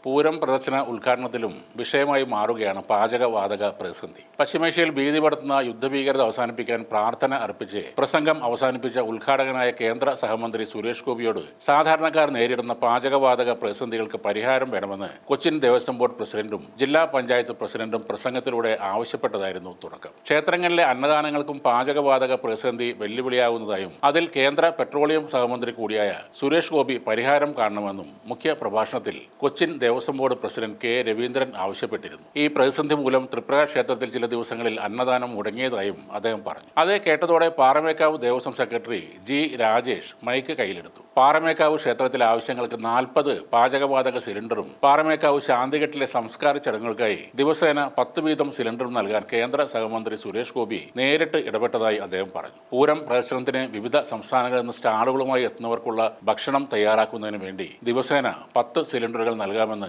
പൂരം പ്രദർശന ഉദ്ഘാടനത്തിലും വിഷയമായി മാറുകയാണ് പാചകവാതക പ്രതിസന്ധി. പശ്ചിമേഷ്യയിൽ ഭീതി പടർത്തുന്ന യുദ്ധഭീകരത അവസാനിപ്പിക്കാൻ പ്രാർത്ഥന അർപ്പിച്ച് പ്രസംഗം അവസാനിപ്പിച്ച ഉദ്ഘാടകനായ കേന്ദ്ര സഹമന്ത്രി സുരേഷ് ഗോപിയോട് സാധാരണക്കാർ നേരിടുന്ന പാചകവാതക പ്രതിസന്ധികൾക്ക് പരിഹാരം വേണമെന്ന് കൊച്ചിൻ ദേവസ്വം ബോർഡ് പ്രസിഡന്റും ജില്ലാ പഞ്ചായത്ത് പ്രസിഡന്റും പ്രസംഗത്തിലൂടെ ആവശ്യപ്പെട്ടതായിരുന്നു തുടക്കം. ക്ഷേത്രങ്ങളിലെ അന്നദാനങ്ങൾക്കും പാചകവാതക പ്രതിസന്ധി വെല്ലുവിളിയാകുന്നതായും അതിൽ കേന്ദ്ര പെട്രോളിയം സഹമന്ത്രി കൂടിയായ സുരേഷ് ഗോപി പരിഹാരം കാണണമെന്നും മുഖ്യ പ്രഭാഷണത്തിൽ Cochin Devaswom board president K Raveendran ആവശ്യപ്പെട്ടിരുന്നു. ഈ പ്രതിസന്ധി മൂലം തൃപ്രയാർ ക്ഷേത്രത്തിൽ ചില ദിവസങ്ങളിൽ അന്നദാനം മുടങ്ങിയതായും അദ്ദേഹം പറഞ്ഞു. അത് കേട്ടതോടെ Paramekkavu Devaswom secretary G Rajesh mike കയ്യിലെടുത്തു. പാറമേക്കാവ് ക്ഷേത്രത്തിലെ ആവശ്യങ്ങൾക്ക് 40 പാചകവാതക സിലിണ്ടറും പാറമേക്കാവ് ശാന്തിഘട്ടിലെ സംസ്കാര ചടങ്ങുകൾക്കായി ദിവസേന 10 വീതം സിലിണ്ടറും നൽകാൻ കേന്ദ്ര സഹമന്ത്രി സുരേഷ് ഗോപി നേരിട്ട് ഇടപെട്ടതായി അദ്ദേഹം പറഞ്ഞു. പൂരം പ്രദർശനത്തിന് വിവിധ സംസ്ഥാനങ്ങളിൽ നിന്ന് സ്റ്റാളുകളുമായി എത്തുന്നവർക്കുള്ള ഭക്ഷണം തയ്യാറാക്കുന്നതിന് വേണ്ടി ദിവസേന 10 സിലിണ്ടറുകൾ നൽകാമെന്ന്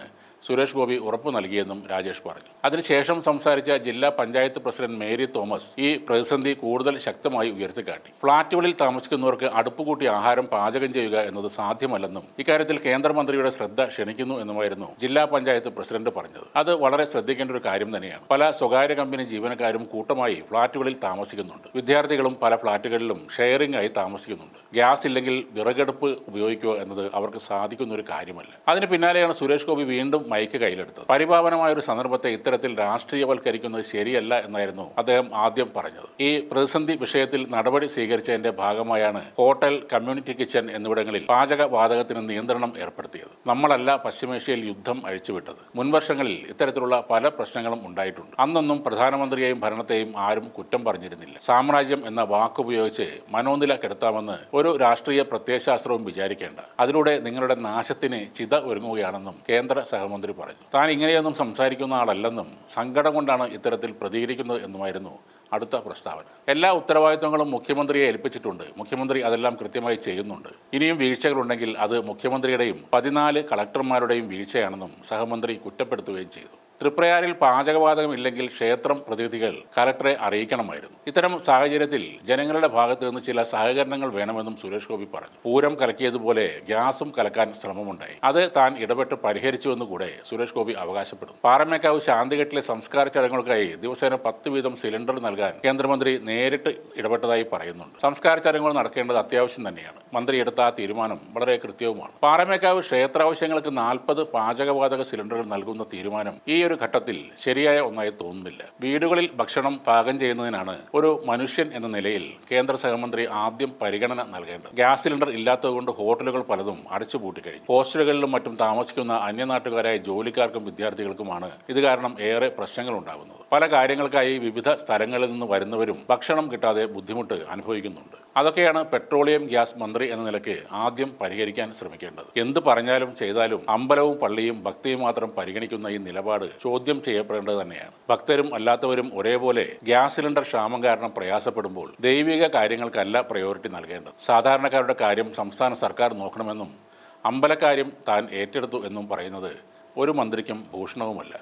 സുരേഷ് ഗോപി ഉറപ്പു നൽകിയെന്നും രാജേഷ് പറഞ്ഞു. അതിനുശേഷം സംസാരിച്ച ജില്ലാ പഞ്ചായത്ത് പ്രസിഡന്റ് മേരി തോമസ് ഈ പ്രതിസന്ധി കൂടുതൽ ശക്തമായി ഉയർത്തിക്കാട്ടി. ഫ്ളാറ്റുകളിൽ താമസിക്കുന്നവർക്ക് അടുപ്പുകൂട്ടി ആഹാരം പാചകം ചെയ്യുക എന്നത് സാധ്യമല്ലെന്നും ഇക്കാര്യത്തിൽ കേന്ദ്രമന്ത്രിയുടെ ശ്രദ്ധ ക്ഷണിക്കുന്നു എന്നുമായിരുന്നു ജില്ലാ പഞ്ചായത്ത് പ്രസിഡന്റ് പറഞ്ഞത്. അത് വളരെ ശ്രദ്ധിക്കേണ്ട ഒരു കാര്യം തന്നെയാണ്. പല സ്വകാര്യ കമ്പനി ജീവനക്കാരും കൂട്ടമായി ഫ്ളാറ്റുകളിൽ താമസിക്കുന്നുണ്ട്. വിദ്യാർത്ഥികളും പല ഫ്ളാറ്റുകളിലും ഷെയറിംഗ് ആയി താമസിക്കുന്നുണ്ട്. ഗ്യാസ് ഇല്ലെങ്കിൽ വിറകടുപ്പ് ഉപയോഗിക്കുക എന്നത് അവർക്ക് സാധിക്കുന്ന ഒരു കാര്യമല്ല. അതിന് പിന്നാലെയാണ് സുരേഷ് ഗോപി വീണ്ടും മൈക്ക് കയ്യിലെടുത്തത്. പരിപാവനമായ ഒരു സന്ദർഭത്തെ ഇത്തരത്തിൽ രാഷ്ട്രീയവൽക്കരിക്കുന്നത് ശരിയല്ല എന്നായിരുന്നു അദ്ദേഹം ആദ്യം പറഞ്ഞത്. ഈ പ്രതിസന്ധി വിഷയത്തിൽ നടപടി സ്വീകരിച്ചതിന്റെ ഭാഗമായാണ് ഹോട്ടൽ, കമ്മ്യൂണിറ്റി കിച്ചൺ എന്നിവിടങ്ങളിൽ പാചകവാതകത്തിന് നിയന്ത്രണം ഏർപ്പെടുത്തിയത്. നമ്മളല്ല പശ്ചിമേഷ്യയിൽ യുദ്ധം അഴിച്ചുവിട്ടത്. മുൻവർഷങ്ങളിൽ ഇത്തരത്തിലുള്ള പല പ്രശ്നങ്ങളും ഉണ്ടായിട്ടുണ്ട്. അന്നൊന്നും പ്രധാനമന്ത്രിയെയും ഭരണത്തെയും ആരും കുറ്റം പറഞ്ഞിരുന്നില്ല. സാമ്രാജ്യം എന്ന വാക്കുപയോഗിച്ച് മനോനില കെടുത്താമെന്ന് ഒരു രാഷ്ട്രീയ പ്രത്യയശാസ്ത്രവും വിചാരിക്കേണ്ട. അതിലൂടെ നിങ്ങളുടെ നാശത്തിന് ചിത ഒരുങ്ങുകയാണെന്നും കേന്ദ്ര സഹമന്ത്രി പറഞ്ഞു. താൻ ഇങ്ങനെയൊന്നും സംസാരിക്കുന്ന ആളല്ലെന്നും സങ്കടം കൊണ്ടാണ് ഇത്തരത്തിൽ പ്രതികരിക്കുന്നത് എന്നുമായിരുന്നു അടുത്ത പ്രസ്താവന. എല്ലാ ഉത്തരവാദിത്വങ്ങളും മുഖ്യമന്ത്രിയെ ഏൽപ്പിച്ചിട്ടുണ്ട്. മുഖ്യമന്ത്രി അതെല്ലാം കൃത്യമായി ചെയ്യുന്നുണ്ട്. ഇനിയും വീഴ്ചകളുണ്ടെങ്കിൽ അത് മുഖ്യമന്ത്രിയുടെയും 14 കളക്ടർമാരുടെയും വീഴ്ചയാണെന്നും സഹമന്ത്രി കുറ്റപ്പെടുത്തുകയും ചെയ്തു. തൃപ്രയാറിൽ പാചകവാതകം ഇല്ലെങ്കിൽ ക്ഷേത്രം പ്രതിനിധികൾ കലക്ടറെ അറിയിക്കണമായിരുന്നു. ഇത്തരം സാഹചര്യത്തിൽ ജനങ്ങളുടെ ഭാഗത്ത് നിന്ന് ചില സഹകരണങ്ങൾ വേണമെന്നും സുരേഷ് ഗോപി പറഞ്ഞു. പൂരം കലക്കിയതുപോലെ ഗ്യാസും കലക്കാൻ ശ്രമമുണ്ടായി. അത് താൻ ഇടപെട്ട് പരിഹരിച്ചുവെന്ന് കൂടെ സുരേഷ് ഗോപി അവകാശപ്പെടുന്നു. പാറമേക്കാവ് ശാന്തിഘട്ടിലെ സംസ്കാര ചടങ്ങുകൾക്കായി ദിവസേന 10 വീതം സിലിണ്ടർ നൽകാൻ കേന്ദ്രമന്ത്രി നേരിട്ട് ഇടപെട്ടതായി പറയുന്നുണ്ട്. സംസ്കാര ചടങ്ങുകൾ നടക്കേണ്ടത് അത്യാവശ്യം തന്നെയാണ്. മന്ത്രി എടുത്ത ആ തീരുമാനം വളരെ കൃത്യവുമാണ്. പാറമേക്കാവ് ക്ഷേത്രാവശ്യങ്ങൾക്ക് 40 പാചകവാതക സിലിണ്ടറുകൾ നൽകുന്ന തീരുമാനം ഈ ഒരു ഘട്ടത്തിൽ ശരിയായ ഒന്നായി തോന്നുന്നില്ല. വീടുകളിൽ ഭക്ഷണം പാകം ചെയ്യുന്നതിനാണ് ഒരു മനുഷ്യൻ എന്ന നിലയിൽ കേന്ദ്ര സഹമന്ത്രി ആദ്യം പരിഗണന നൽകേണ്ടത്. ഗ്യാസ് സിലിണ്ടർ ഇല്ലാത്തതുകൊണ്ട് ഹോട്ടലുകൾ പലതും അടച്ചുപൂട്ടിക്കഴിഞ്ഞു. ഹോസ്റ്റലുകളിലും മറ്റും താമസിക്കുന്ന അന്യനാട്ടുകാരായ ജോലിക്കാർക്കും വിദ്യാർത്ഥികൾക്കുമാണ് ഇത് കാരണം ഏറെ പ്രശ്നങ്ങൾ ഉണ്ടാകുന്നത്. പല കാര്യങ്ങൾക്കായി വിവിധ സ്ഥലങ്ങളിൽ നിന്ന് വരുന്നവരും ഭക്ഷണം കിട്ടാതെ ബുദ്ധിമുട്ട് അനുഭവിക്കുന്നുണ്ട്. അതൊക്കെയാണ് പെട്രോളിയം ഗ്യാസ് മന്ത്രി എന്ന നിലയ്ക്ക് ആദ്യം പരിഹരിക്കാൻ ശ്രമിക്കേണ്ടത്. എന്ത് പറഞ്ഞാലും ചെയ്താലും അമ്പലവും പള്ളിയും ഭക്തിയും മാത്രം പരിഗണിക്കുന്ന ഈ നിലപാട് ചോദ്യം ചെയ്യപ്പെടേണ്ടത് തന്നെയാണ്. ഭക്തരും അല്ലാത്തവരും ഒരേപോലെ ഗ്യാസ് സിലിണ്ടർ ക്ഷാമം കാരണം പ്രയാസപ്പെടുമ്പോൾ ദൈവിക കാര്യങ്ങൾക്കല്ല പ്രയോറിറ്റി നൽകേണ്ടത്. സാധാരണക്കാരുടെ കാര്യം സംസ്ഥാന സർക്കാർ നോക്കണമെന്നും അമ്പലക്കാര്യം താൻ ഏറ്റെടുത്തു എന്നും പറയുന്നത് ഒരു മന്ത്രിക്കും ഭൂഷണവുമല്ല.